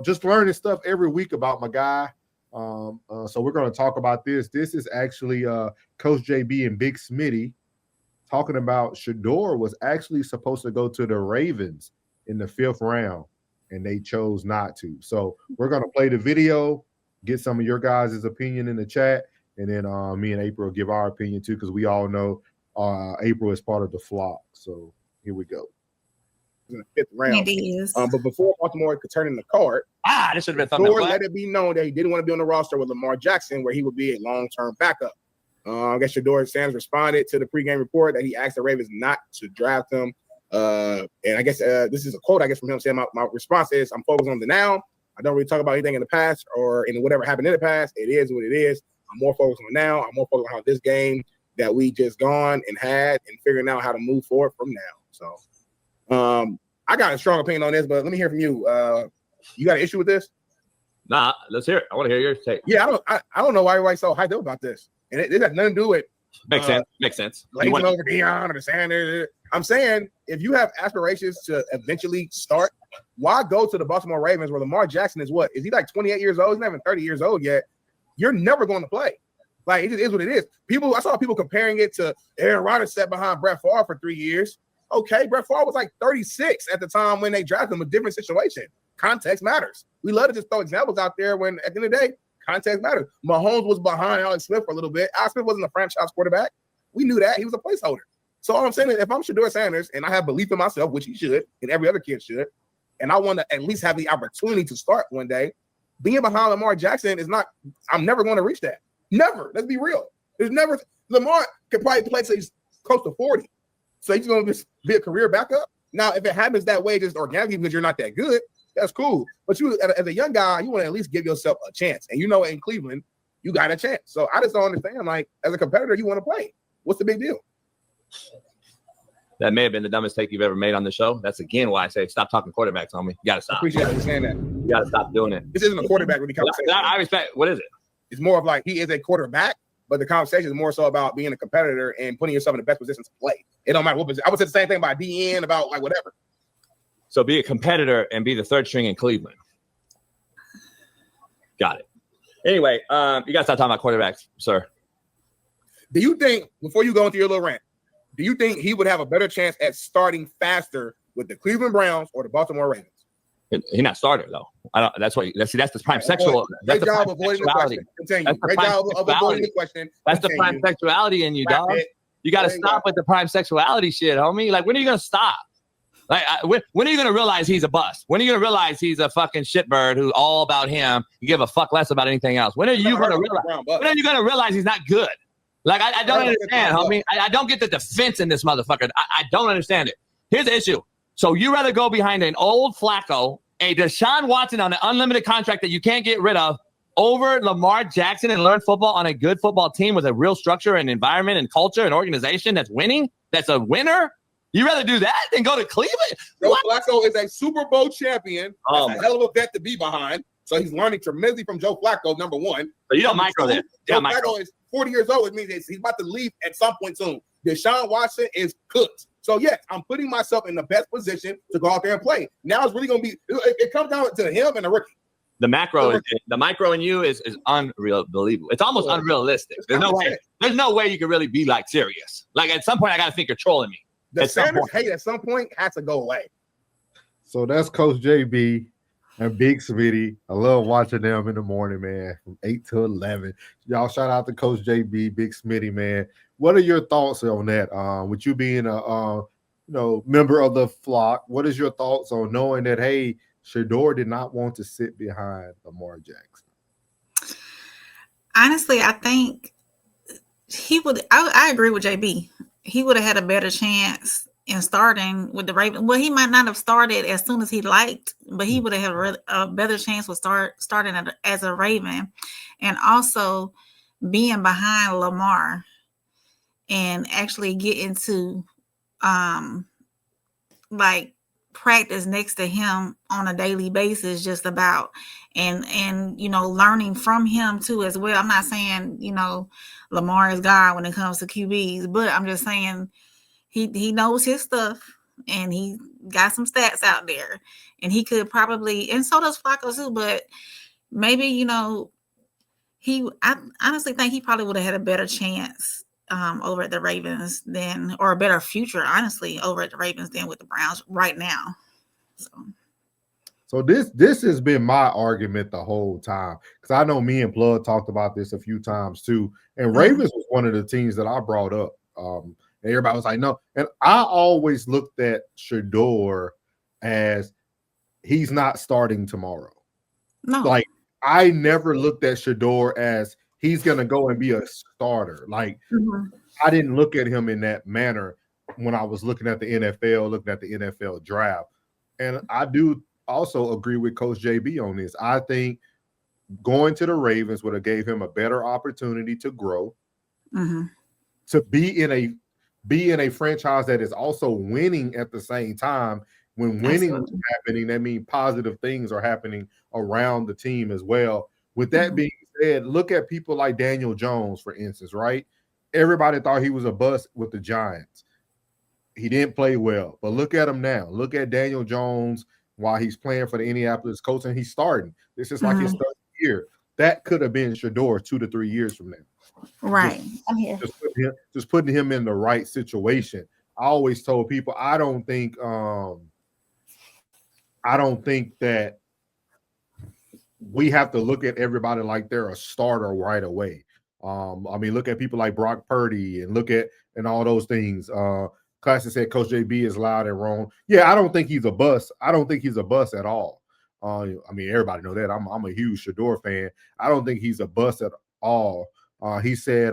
just learning stuff every week about my guy. So we're going to talk about this. This is actually Coach JB and Big Smitty talking about Shedeur was actually supposed to go to the Ravens in the 5th round, and they chose not to. So we're going to play the video, get some of your guys' opinion in the chat, and then me and April give our opinion too, because we all know April is part of the flock. So here we go. In the 5th round. It is. But before Baltimore could turn in the card, this should have been something. Let it be known that he didn't want to be on the roster with Lamar Jackson, where he would be a long-term backup. I guess Shedeur Sanders responded to the pregame report that he asked the Ravens not to draft him. And I guess this is a quote, I guess, from him saying, my response is, I'm focused on the now. I don't really talk about anything in the past or in whatever happened in the past. It is what it is. I'm more focused on the now. I'm more focused on how this game that we just gone and had and figuring out how to move forward from now. So I got a strong opinion on this, but let me hear from you. You got an issue with this? Nah, let's hear it. I want to hear your take. Yeah, I don't know why everybody's so hyped up about this. And it has nothing to do with makes sense. Glazing over Deion or the Sanders. I'm saying if you have aspirations to eventually start, why go to the Baltimore Ravens where Lamar Jackson is what? Is he like 28 years old? He's not even 30 years old yet. You're never going to play. Like, it just is what it is. I saw people comparing it to Aaron Rodgers sat behind Brett Favre for 3 years. Okay, Brett Favre was like 36 at the time when they drafted him, a different situation. Context matters. We love to just throw examples out there when at the end of the day, context matters. Mahomes was behind Alex Smith for a little bit. Alex Smith wasn't a franchise quarterback. We knew that. He was a placeholder. So all I'm saying is if I'm Shedeur Sanders and I have belief in myself, which he should, and every other kid should, and I want to at least have the opportunity to start one day, being behind Lamar Jackson is not – I'm never going to reach that. Never. Let's be real. There's never – Lamar could probably play till he's close to 40. So he's going to be a career backup. Now, if it happens that way just organically because you're not that good, that's cool. But you, as a young guy, you want to at least give yourself a chance. And you know in Cleveland, you got a chance. So I just don't understand. Like, as a competitor, you want to play. What's the big deal? That may have been the dumbest take you've ever made on the show. That's, again, why I say stop talking quarterbacks on me. You got to stop. I appreciate you saying that. You got to stop doing it. This isn't a quarterback really conversation. I respect. What is it? It's more of like he is a quarterback, but the conversation is more so about being a competitor and putting yourself in the best position to play. It don't matter what position. I would say the same thing about DN, about like whatever. So be a competitor and be the third string in Cleveland. Got it. Anyway, you got to stop talking about quarterbacks, sir. Do you think, before you go into your little rant, do you think he would have a better chance at starting faster with the Cleveland Browns or the Baltimore Ravens? He's not starter though. I don't. That's what. That's the prime sexual. Great job avoiding the question. Continue. Great job of avoiding the question. That's the prime sexuality in you, dog. You got to stop with the prime sexuality shit, homie. Like, when are you gonna stop? Like, when are you gonna realize he's a bust? When are you gonna realize he's a fucking shitbird who's all about him? You give a fuck less about anything else. When are you gonna realize? When are you gonna realize he's not good? Like, I don't understand, homie. I don't get the defense in this motherfucker. I don't understand it. Here's the issue. So you rather go behind an old Flacco, a Deshaun Watson on an unlimited contract that you can't get rid of, over Lamar Jackson and learn football on a good football team with a real structure and environment and culture and organization that's winning, that's a winner? You rather do that than go to Cleveland? Joe Flacco is a Super Bowl champion. That's a hell of a vet to be behind. So he's learning tremendously from Joe Flacco, number one. So you don't micro this. Joe Flacco is 40 years old, which means he's about to leave at some point soon. Deshaun Watson is cooked. So, yes, I'm putting myself in the best position to go out there and play. Now it's really going to be – it comes down to him and the rookie. The micro in you is unbelievable. It's almost unrealistic. There's no way you can really be, like, serious. Like, at some point, I got to think you're trolling me. The Sanders hate at some point has to go away. So that's Coach JB and Big Smitty. I love watching them in the morning, man, from 8 to 11. Y'all shout out to Coach JB, Big Smitty, man. What are your thoughts on that? With you being a member of the flock, what is your thoughts on knowing that, hey, Shedeur did not want to sit behind Lamar Jackson? Honestly, I think he would. I agree with JB. He would have had a better chance in starting with the Ravens. Well, he might not have started as soon as he liked, but he would have had a better chance with starting as a Raven, and also being behind Lamar and actually get into like practice next to him on a daily basis, just about and learning from him too as well. I'm not saying Lamar is God when it comes to QBs, but I'm just saying he knows his stuff. and he got some stats out there, and he could probably, and so does Flacco too. But maybe I honestly think he probably would have had a better chance over at the Ravens or a better future, honestly, over at the Ravens than with the Browns right now. So this has been my argument the whole time, because I know me and Blood talked about this a few times too. And Ravens was one of the teams that I brought up. And everybody was like, no. And I always looked at Shedeur as he's not starting tomorrow. No. Like, I never looked at Shedeur as he's going to go and be a starter. Like, I didn't look at him in that manner when I was looking at the NFL, looking at the NFL draft. And I do also agree with Coach JB on this. I think going to the Ravens would have gave him a better opportunity to grow, to be in a franchise that is also winning at the same time. When winning is happening, that means positive things are happening around the team as well. With that being said, look at people like Daniel Jones, for instance, right? Everybody thought he was a bust with the Giants. He didn't play well, but look at him now. Look at Daniel Jones while he's playing for the Indianapolis Colts, and he's starting. This is like his third year. That could have been Shedeur 2 to 3 years from now. Right. I'm here. Just putting him in the right situation. I always told people I don't think that we have to look at everybody like they're a starter right away. I mean, look at people like Brock Purdy and look at and all those things. Classic said Coach JB is loud and wrong. Yeah, I don't think he's a bust. I don't think he's a bust at all. I mean, everybody know that. I'm a huge Shedeur fan. I don't think he's a bust at all. He said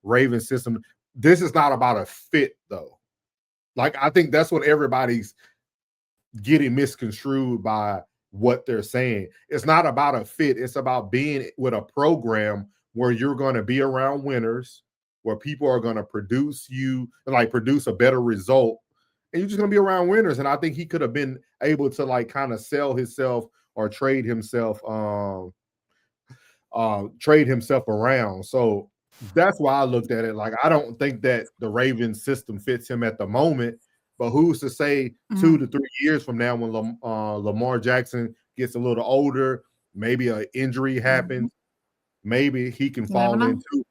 Raven system. This is not about a fit, though. Like, I think that's what everybody's getting misconstrued by what they're saying. It's not about a fit. It's about being with a program where you're going to be around winners, where people are going to produce a better result, and you're just going to be around winners. And I think he could have been able to like kind of sell himself or trade himself around. So that's why I looked at it. Like, I don't think that the Ravens system fits him at the moment, but who's to say 2 to 3 years from now when Lamar Jackson gets a little older, maybe an injury happens, maybe he can fall into.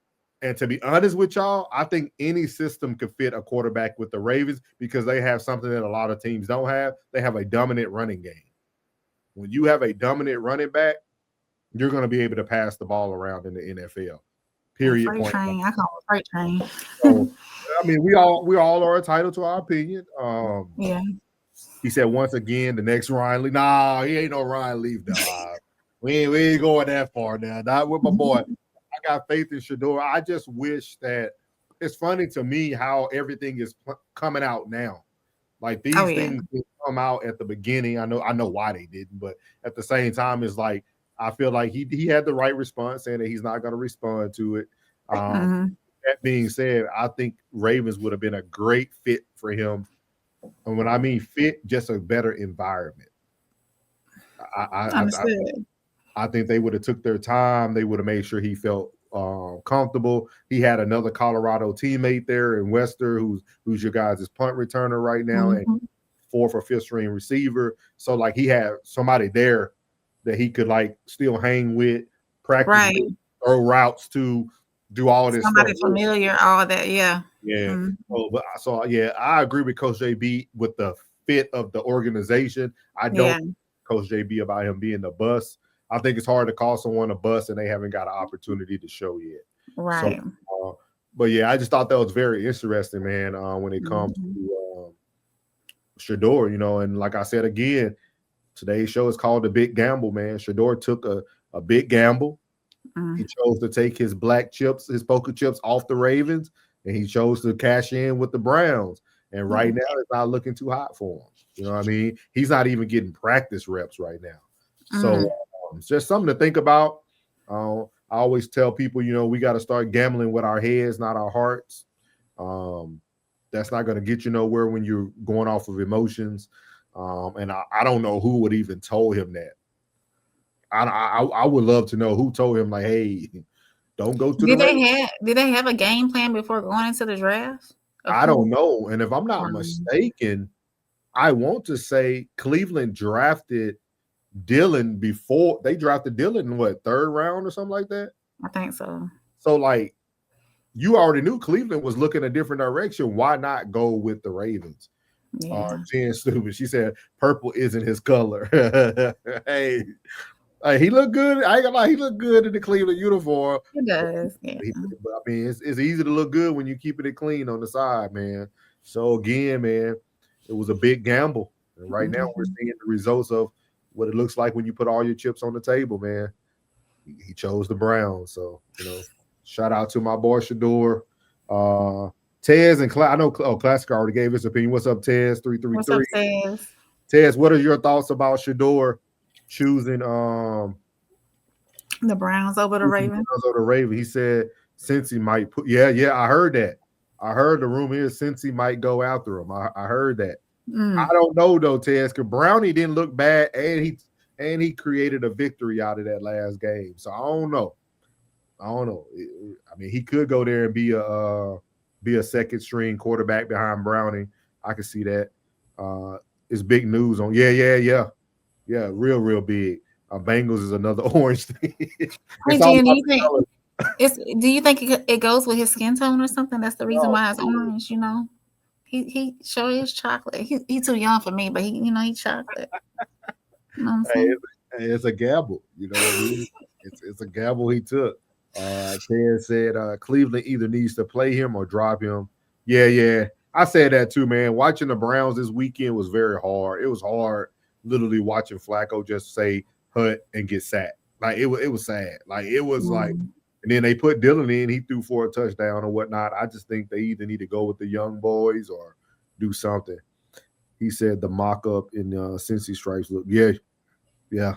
And to be honest with y'all, I think any system could fit a quarterback with the Ravens because they have something that a lot of teams don't have. They have a dominant running game. When you have a dominant running back, you're going to be able to pass the ball around in the NFL. Period. Freight train. I call it freight train. So, I mean, we all are entitled to our opinion. Yeah. He said once again, the next Ryan Leaf. Nah, he ain't no Ryan Leaf, dog. we ain't going that far now. Not with my boy. I got faith in Shedeur. I just wish that it's funny to me how everything is coming out now. Like these things didn't come out at the beginning. I know why they didn't, but at the same time, it's like I feel like he had the right response, saying that he's not going to respond to it. That being said, I think Ravens would have been a great fit for him. And when I mean fit, just a better environment. I think they would have took their time. They would have made sure he felt comfortable. He had another Colorado teammate there in Wester, who's your guys' punt returner right now, and 4th or 5th string receiver. So like he had somebody there that he could like still hang with, practice, throw routes to, do all this. Somebody familiar, all that, yeah. Yeah. So I agree with Coach JB with the fit of the organization. I don't Coach JB about him being the bust. I think it's hard to call someone a bust and they haven't got an opportunity to show yet. Right. So, but yeah, I just thought that was very interesting, man, when it comes to Shedeur, and like I said again, today's show is called The Big Gamble, man. Shedeur took a big gamble. He chose to take his black chips, his poker chips off the Ravens, and he chose to cash in with the Browns. And right now, it's not looking too hot for him. You know what I mean? He's not even getting practice reps right now. So it's just something to think about. I always tell people, we got to start gambling with our heads, not our hearts. That's not going to get you nowhere when you're going off of emotions. And I don't know who would even told him that. I would love to know who told him, like, hey, don't go to Did they have a game plan before going into the draft? I don't know. And if I'm not mistaken, I want to say Cleveland drafted Dylan before they drafted Dylan in what, 3rd round or something like that. I think so. So like, you already knew Cleveland was looking a different direction. Why not go with the Ravens? Yeah. Jen Stupid. She said purple isn't his color. Hey, he looked good. I ain't gonna lie, he looked good in the Cleveland uniform. He does. Yeah. But I mean, it's easy to look good when you're keeping it clean on the side, man. So again, man, it was a big gamble. And right now we're seeing the results of what it looks like when you put all your chips on the table, man. He chose the Browns. So, shout out to my boy Shedeur. Tez and I know Classic already gave his opinion. What's up, Tez? 333. What's up, Tez? Tez, what are your thoughts about Shedeur choosing the Browns over the Ravens? He said Cincy might put. Yeah, I heard that. I heard the rumor is Cincy might go after him. I heard that. I don't know though, Tez, because Brownie didn't look bad, and he created a victory out of that last game. So I don't know. I mean, he could go there and be a second string quarterback behind Browning. I can see that. It's big news on. Yeah. Real big. Bengals is another orange thing. Hey, Jen, do you think it goes with his skin tone or something? That's the reason why it's orange. He sure is chocolate. He's too young for me, but he's chocolate. You know what I'm saying? It's a gamble. You know what I mean? It's a gamble he took. Ted said Cleveland either needs to play him or drop him. Yeah. I said that too, man. Watching the Browns this weekend was very hard. It was hard, literally watching Flacco just say hut and get sacked. Like it was sad. Like it was like, and then they put Dylan in. He threw for a touchdown or whatnot. I just think they either need to go with the young boys or do something. He said the mock-up in Cincy stripes look. Yeah.